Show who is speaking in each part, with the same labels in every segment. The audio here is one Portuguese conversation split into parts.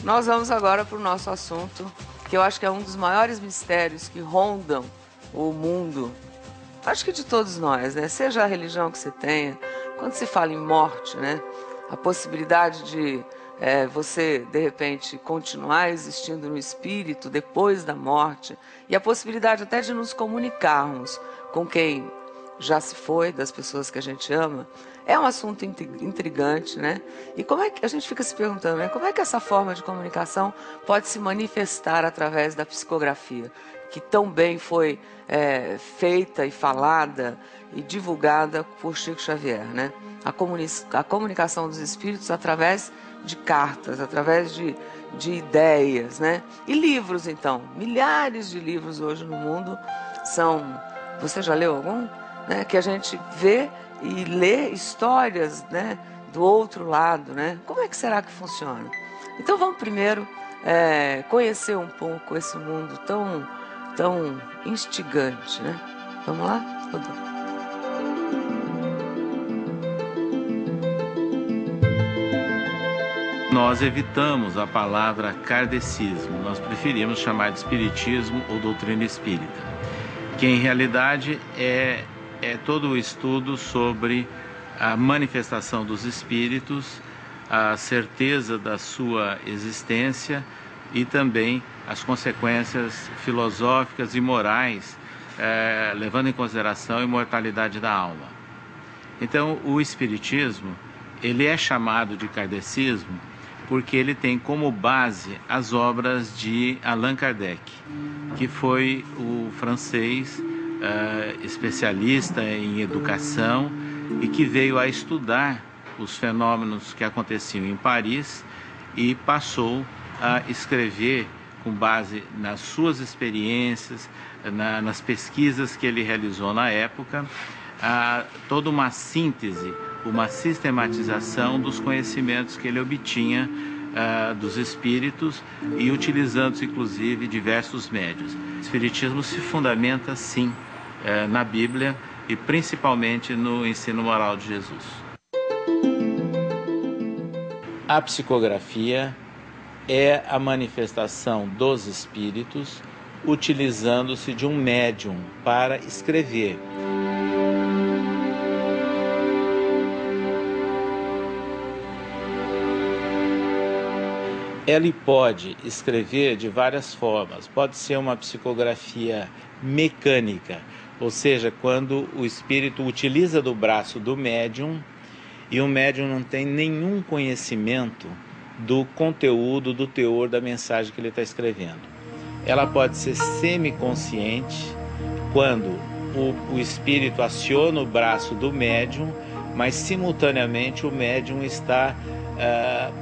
Speaker 1: Nós vamos agora para o nosso assunto, que eu acho que é um dos maiores mistérios que rondam o mundo, acho que de todos nós, né? Seja a religião que você tenha, quando se fala em morte, né? A possibilidade de você, de repente, continuar existindo no espírito depois da morte, e a possibilidade até de nos comunicarmos com quem já se foi, das pessoas que a gente ama, é um assunto intrigante, né? E como é que a gente fica se perguntando, né? Como é que essa forma de comunicação pode se manifestar através da psicografia, que tão bem foi feita e falada e divulgada por Chico Xavier, né? A comunicação dos espíritos através de cartas, através de ideias, né? E livros, então. Milhares de livros hoje no mundo são... Você já leu algum? Né? Que a gente vê e lê histórias, né, do outro lado, né? Como é que será que funciona? Então vamos primeiro conhecer um pouco esse mundo tão instigante, né? Vamos lá, Rodolfo?
Speaker 2: Nós evitamos a palavra kardecismo, nós preferimos chamar de espiritismo ou doutrina espírita, que em realidade é todo o estudo sobre a manifestação dos espíritos, a certeza da sua existência e também as consequências filosóficas e morais, levando em consideração a imortalidade da alma. Então, o espiritismo, ele é chamado de kardecismo porque ele tem como base as obras de Allan Kardec, que foi o francês especialista em educação e que veio a estudar os fenômenos que aconteciam em Paris e passou a escrever, com base nas suas experiências, nas pesquisas que ele realizou na época, toda uma síntese, uma sistematização dos conhecimentos que ele obtinha dos espíritos e utilizando inclusive diversos médios. O espiritismo se fundamenta sim na Bíblia e principalmente no ensino moral de Jesus. A psicografia é a manifestação dos espíritos utilizando-se de um médium para escrever. Ele pode escrever de várias formas. Pode ser uma psicografia mecânica, ou seja, quando o espírito utiliza do braço do médium e o médium não tem nenhum conhecimento do conteúdo, do teor da mensagem que ele está escrevendo. Ela pode ser semiconsciente, quando o espírito aciona o braço do médium, mas simultaneamente o médium está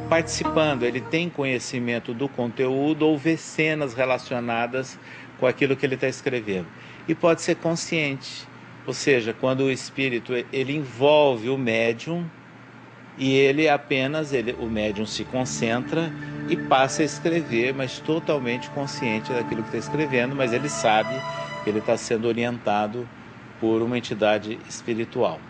Speaker 2: participando, ele tem conhecimento do conteúdo ou vê cenas relacionadas com aquilo que ele está escrevendo. E pode ser consciente, ou seja, quando o espírito ele envolve o médium e o médium se concentra e passa a escrever, mas totalmente consciente daquilo que está escrevendo, mas ele sabe que ele está sendo orientado por uma entidade espiritual.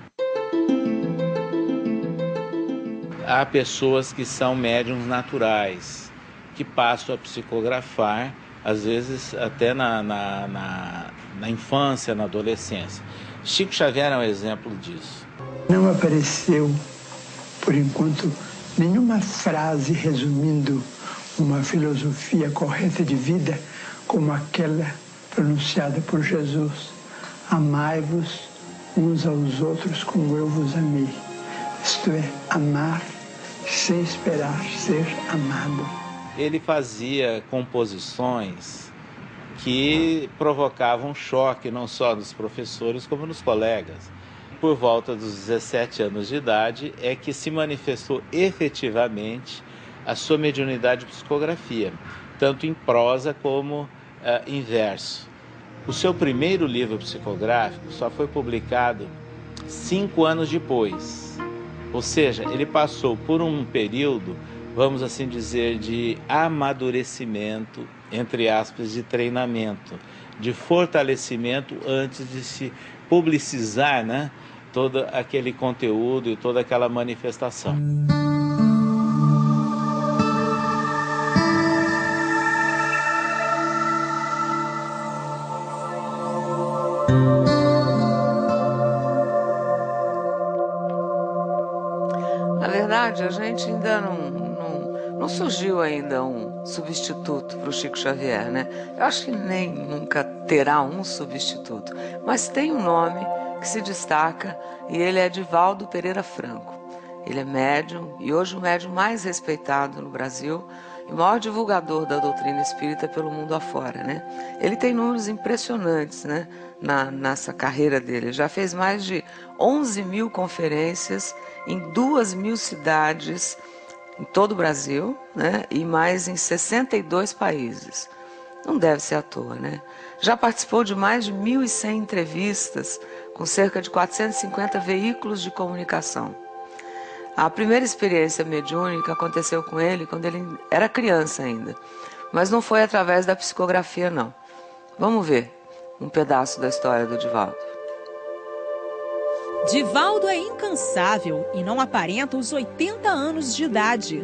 Speaker 2: Há pessoas que são médiums naturais, que passam a psicografar, às vezes até na infância, na adolescência. Chico Xavier é um exemplo disso.
Speaker 3: Não apareceu, por enquanto, nenhuma frase resumindo uma filosofia correta de vida como aquela pronunciada por Jesus: amai-vos uns aos outros como eu vos amei. Isto é, amar sem esperar ser amado.
Speaker 2: Ele fazia composições que provocavam choque não só dos professores como nos colegas. Por volta dos 17 anos de idade é que se manifestou efetivamente a sua mediunidade de psicografia, tanto em prosa como em verso. O seu primeiro livro psicográfico só foi publicado 5 anos depois. Ou seja, ele passou por um período, vamos assim dizer, de amadurecimento, entre aspas, de treinamento, de fortalecimento antes de se publicizar, né, todo aquele conteúdo e toda aquela manifestação.
Speaker 1: verdade, a gente ainda não surgiu ainda um substituto para o Chico Xavier, né? Eu acho que nem nunca terá um substituto, mas tem um nome que se destaca e ele é Divaldo Pereira Franco. Ele é médium e hoje o médium mais respeitado no Brasil e maior divulgador da doutrina espírita pelo mundo afora, né? Ele tem números impressionantes, né? Nessa carreira dele. Ele já fez mais de 11 mil conferências em 2.000 cidades em todo o Brasil, né? E mais em 62 países. Não deve ser à toa, né? Já participou de mais de 1.100 entrevistas com cerca de 450 veículos de comunicação. A primeira experiência mediúnica aconteceu com ele quando ele era criança ainda, mas não foi através da psicografia, não. Vamos ver um pedaço da história do Divaldo.
Speaker 4: Divaldo é incansável e não aparenta os 80 anos de idade.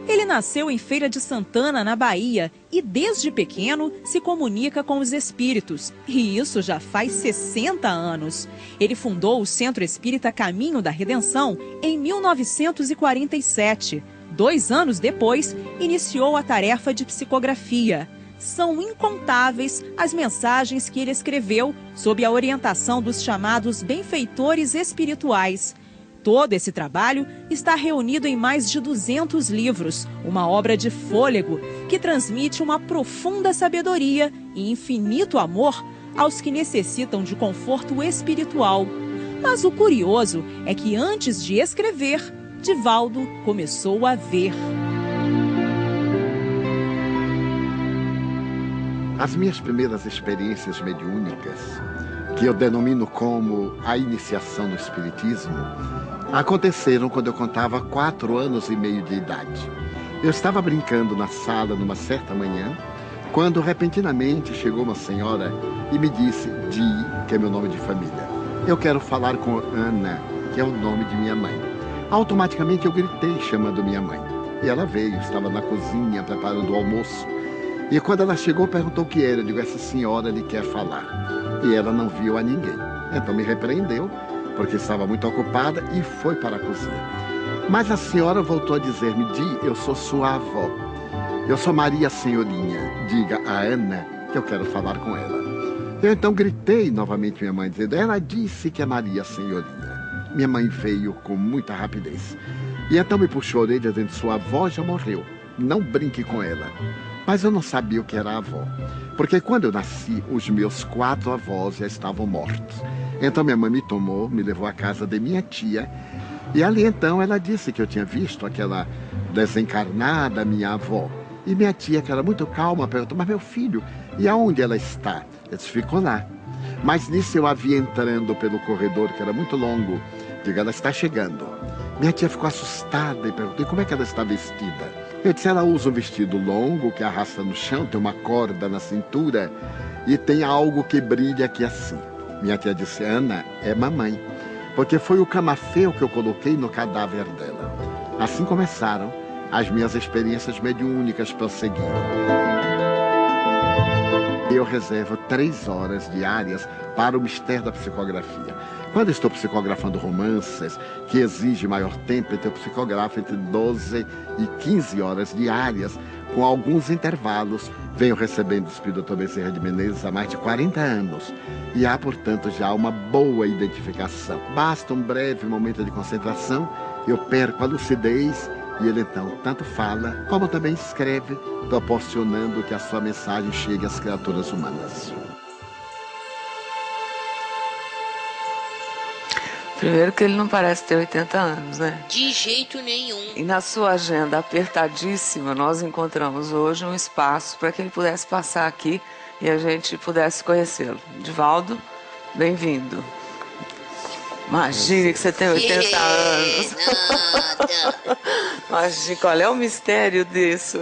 Speaker 4: Ele nasceu em Feira de Santana, na Bahia, e desde pequeno se comunica com os espíritos. E isso já faz 60 anos. Ele fundou o Centro Espírita Caminho da Redenção em 1947. 2 anos depois, iniciou a tarefa de psicografia. São incontáveis as mensagens que ele escreveu sob a orientação dos chamados benfeitores espirituais. Todo esse trabalho está reunido em mais de 200 livros, uma obra de fôlego que transmite uma profunda sabedoria e infinito amor aos que necessitam de conforto espiritual. Mas o curioso é que antes de escrever, Divaldo começou a ver.
Speaker 5: As minhas primeiras experiências mediúnicas, que eu denomino como a iniciação no espiritismo, aconteceram quando eu contava 4 anos e meio de idade. Eu estava brincando na sala numa certa manhã, quando repentinamente chegou uma senhora e me disse, Di, que é meu nome de família, eu quero falar com Ana, que é o nome de minha mãe. Automaticamente eu gritei chamando minha mãe. E ela veio, estava na cozinha preparando o almoço. E quando ela chegou, perguntou o que era. Eu digo, essa senhora lhe quer falar. E ela não viu a ninguém. Então me repreendeu, porque estava muito ocupada, e foi para a cozinha. Mas a senhora voltou a dizer-me, Di, eu sou sua avó. Eu sou Maria Senhorinha. Diga a Ana que eu quero falar com ela. Eu então gritei novamente minha mãe, dizendo, ela disse que é Maria Senhorinha. Minha mãe veio com muita rapidez. E então me puxou a orelha, dizendo, sua avó já morreu. Não brinque com ela. Mas eu não sabia o que era avó, porque quando eu nasci, os meus 4 avós já estavam mortos. Então minha mãe me tomou, me levou à casa de minha tia, e ali então ela disse que eu tinha visto aquela desencarnada minha avó. E minha tia, que era muito calma, perguntou, mas meu filho, e aonde ela está? Eu disse, ficou lá. Mas nisso eu a vi entrando pelo corredor, que era muito longo. Digo, ela está chegando. Minha tia ficou assustada e perguntou, como é que ela está vestida? Eu disse, ela usa um vestido longo que arrasta no chão, tem uma corda na cintura e tem algo que brilha aqui assim. Minha tia disse, Ana, é mamãe, porque foi o camafeu que eu coloquei no cadáver dela. Assim começaram as minhas experiências mediúnicas prosseguindo. Eu reservo 3 horas diárias para o mistério da psicografia. Quando estou psicografando romances, que exige maior tempo, então eu psicografo entre 12 e 15 horas diárias, com alguns intervalos. Venho recebendo o Espírito Dr. Bezerra de Menezes há mais de 40 anos. E há, portanto, já uma boa identificação. Basta um breve momento de concentração, eu perco a lucidez, e ele então tanto fala, como também escreve, proporcionando que a sua mensagem chegue às criaturas humanas.
Speaker 1: Primeiro que ele não parece ter 80 anos, né?
Speaker 6: De jeito nenhum.
Speaker 1: E na sua agenda apertadíssima, nós encontramos hoje um espaço para que ele pudesse passar aqui e a gente pudesse conhecê-lo. Divaldo, bem-vindo. Imagine que você tem 80 anos. Imagine, qual é o mistério disso?